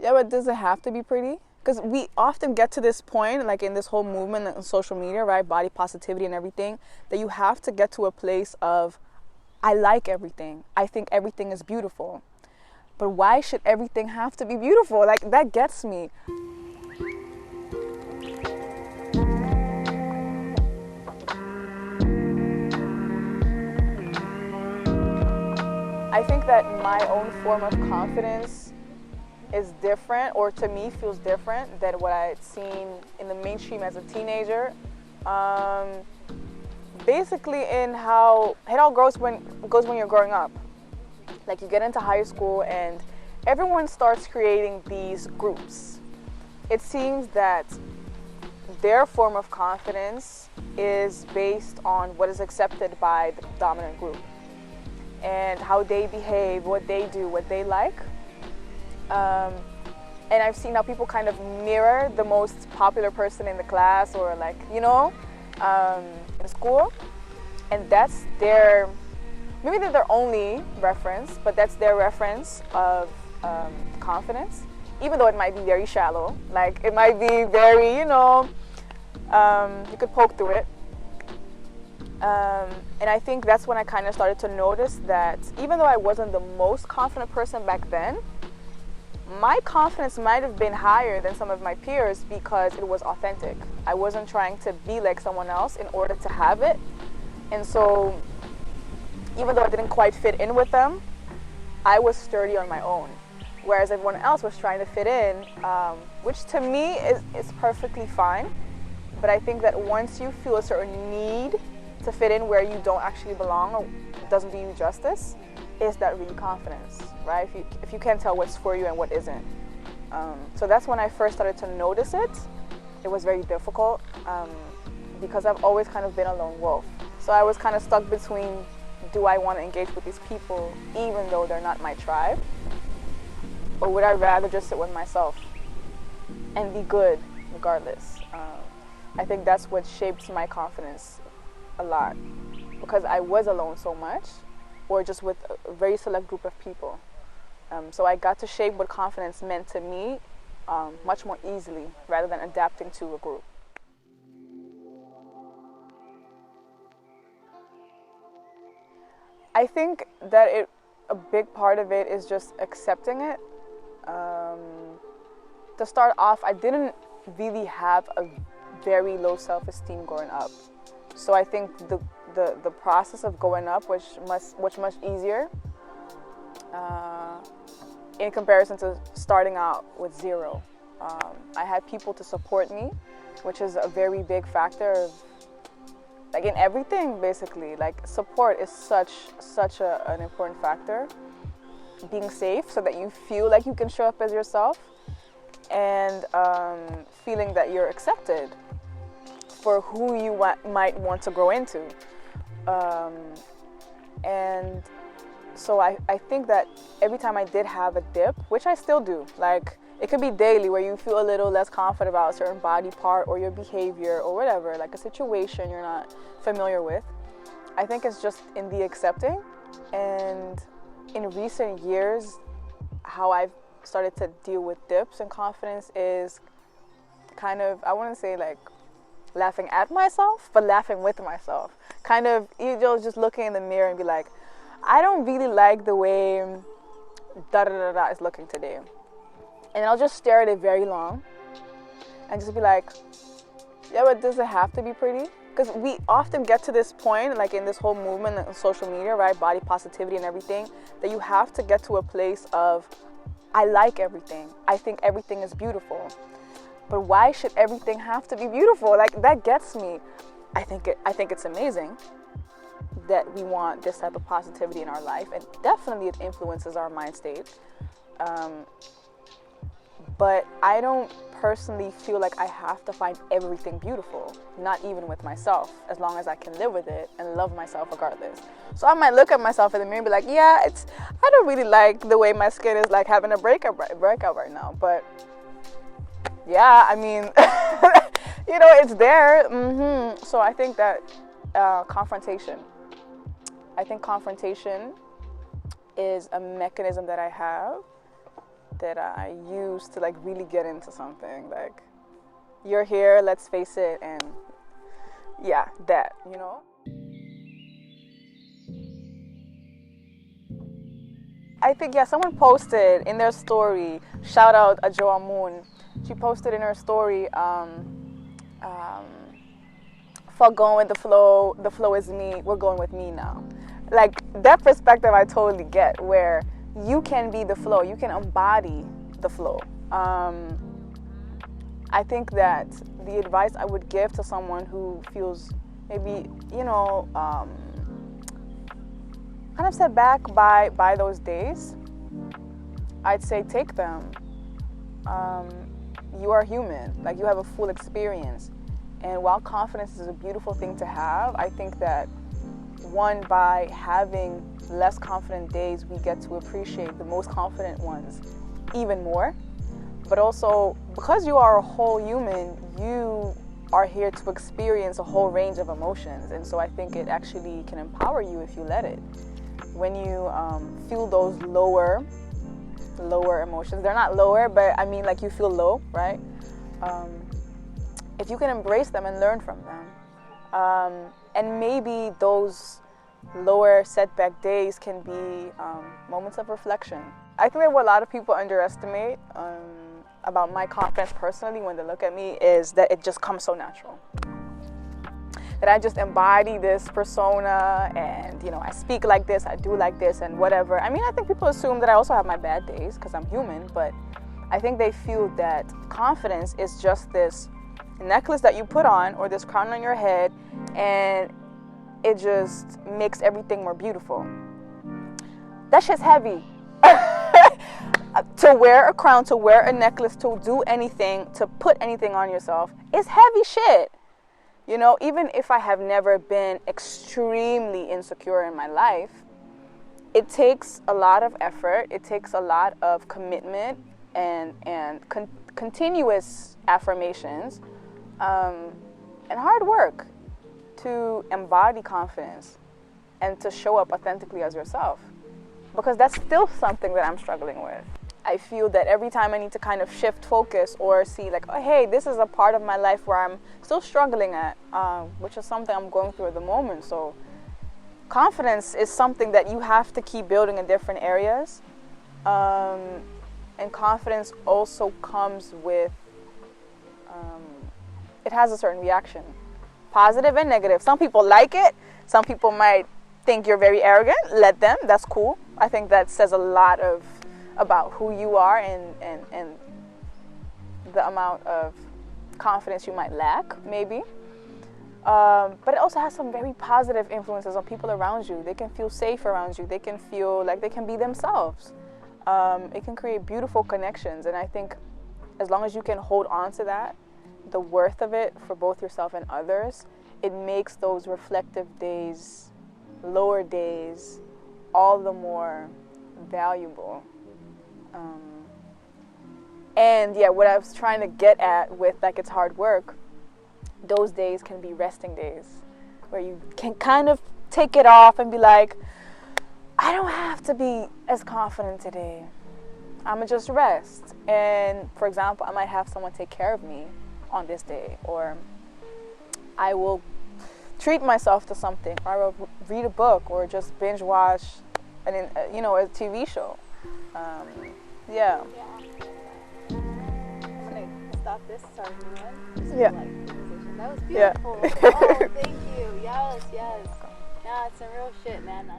Yeah, but does it have to be pretty? Because we often get to this point, like in this whole movement on social media, right? Body positivity and everything, that you have to get to a place of, I like everything. I think everything is beautiful. But why should everything have to be beautiful? Like, that gets me. I think that my own form of confidence is different, or to me feels different than what I had seen in the mainstream as a teenager. Basically in how it all goes when you're growing up. Like, you get into high school and everyone starts creating these groups. It seems that their form of confidence is based on what is accepted by the dominant group and how they behave, what they do, what they like. And I've seen how people kind of mirror the most popular person in the class, or like, in school. And that's their, maybe they're their only reference, but that's their reference of confidence, even though it might be very shallow. Like, it might be very, you could poke through it. And I think that's when I kind of started to notice that even though I wasn't the most confident person back then, my confidence might have been higher than some of my peers because it was authentic. I wasn't trying to be like someone else in order to have it. And so even though I didn't quite fit in with them, I was sturdy on my own. Whereas everyone else was trying to fit in, which to me is perfectly fine. But I think that once you feel a certain need to fit in where you don't actually belong, or doesn't do you justice, is that really confidence, right? If you can't tell what's for you and what isn't. So that's when I first started to notice it. It was very difficult because I've always kind of been a lone wolf. So I was kind of stuck between, do I want to engage with these people even though they're not my tribe? Or would I rather just sit with myself and be good regardless? I think that's what shaped my confidence a lot, because I was alone so much, or just with a very select group of people. So I got to shape what confidence meant to me much more easily rather than adapting to a group. I think that a big part of it is just accepting it. To start off, I didn't really have a very low self-esteem growing up. So I think the process of going up was much easier in comparison to starting out with zero. I had people to support me, which is a very big factor, like in everything basically. Like, support is such an important factor. Being safe so that you feel like you can show up as yourself, and feeling that you're accepted for who you might want to grow into. And so I think that every time I did have a dip, which I still do, like it could be daily, where you feel a little less confident about a certain body part or your behavior or whatever, like a situation you're not familiar with. I think it's just in the accepting. And in recent years, how I've started to deal with dips and confidence is kind of, I wouldn't say like laughing at myself, but laughing with myself. Kind of, just looking in the mirror and be like, I don't really like the way da-da-da-da is looking today. And I'll just stare at it very long and just be like, yeah, but does it have to be pretty? Because we often get to this point, like in this whole movement on social media, right, body positivity and everything, that you have to get to a place of, I like everything. I think everything is beautiful. But why should everything have to be beautiful? Like, that gets me. I think it's amazing that we want this type of positivity in our life, and definitely it influences our mind state. But I don't personally feel like I have to find everything beautiful, not even with myself, as long as I can live with it and love myself regardless. So I might look at myself in the mirror and be like, yeah, I don't really like the way my skin is like having a breakout right now, but yeah, I mean, it's there. So I think that confrontation is a mechanism that I have that I use to like really get into something. Like, you're here, let's face it, and yeah, that, you know? I think, yeah, someone posted in their story, shout out Ajoa Moon, she posted in her story, fuck going with the flow is me, we're going with me now. Like, that perspective I totally get, where you can be the flow, you can embody the flow. I think that the advice I would give to someone who feels maybe, you know, kind of set back by those days, I'd say take them. You are human, like, you have a full experience. And while confidence is a beautiful thing to have, I think that one, by having less confident days, we get to appreciate the most confident ones even more. But also, because you are a whole human, you are here to experience a whole range of emotions. And so I think it actually can empower you if you let it. When you feel those lower emotions, they're not lower, but I mean, like, you feel low, right? If you can embrace them and learn from them, and maybe those lower setback days can be moments of reflection. I think that what a lot of people underestimate about my confidence personally when they look at me is that it just comes so natural. That I just embody this persona, and, you know, I speak like this, I do like this, and whatever. I mean, I think people assume that I also have my bad days because I'm human, but I think they feel that confidence is just this necklace that you put on, or this crown on your head, and it just makes everything more beautiful. That shit's heavy. To wear a crown, to wear a necklace, to do anything, to put anything on yourself, is heavy shit. You know, even if I have never been extremely insecure in my life, it takes a lot of effort, it takes a lot of commitment and continuous affirmations and hard work to embody confidence and to show up authentically as yourself. Because that's still something that I'm struggling with. I feel that every time I need to kind of shift focus or see, like, oh, hey, this is a part of my life where I'm still struggling at, which is something I'm going through at the moment. So confidence is something that you have to keep building in different areas. And confidence also comes with, it has a certain reaction, positive and negative. Some people like it. Some people might think you're very arrogant. Let them, that's cool. I think that says a lot about who you are and the amount of confidence you might lack, maybe. But it also has some very positive influences on people around you. They can feel safe around you. They can feel like they can be themselves. It can create beautiful connections. And I think as long as you can hold on to that, the worth of it for both yourself and others, it makes those reflective days, lower days, all the more valuable. And yeah, what I was trying to get at with, like, it's hard work, those days can be resting days where you can kind of take it off and be like, I don't have to be as confident today. I'm gonna just rest. And for example, I might have someone take care of me on this day, or I will treat myself to something, or I will read a book, or just binge watch a TV show. Yeah. Stop this. Sorry, yeah. That was beautiful. Yeah. Oh, thank you. Yes. Yeah, it's some real shit, man.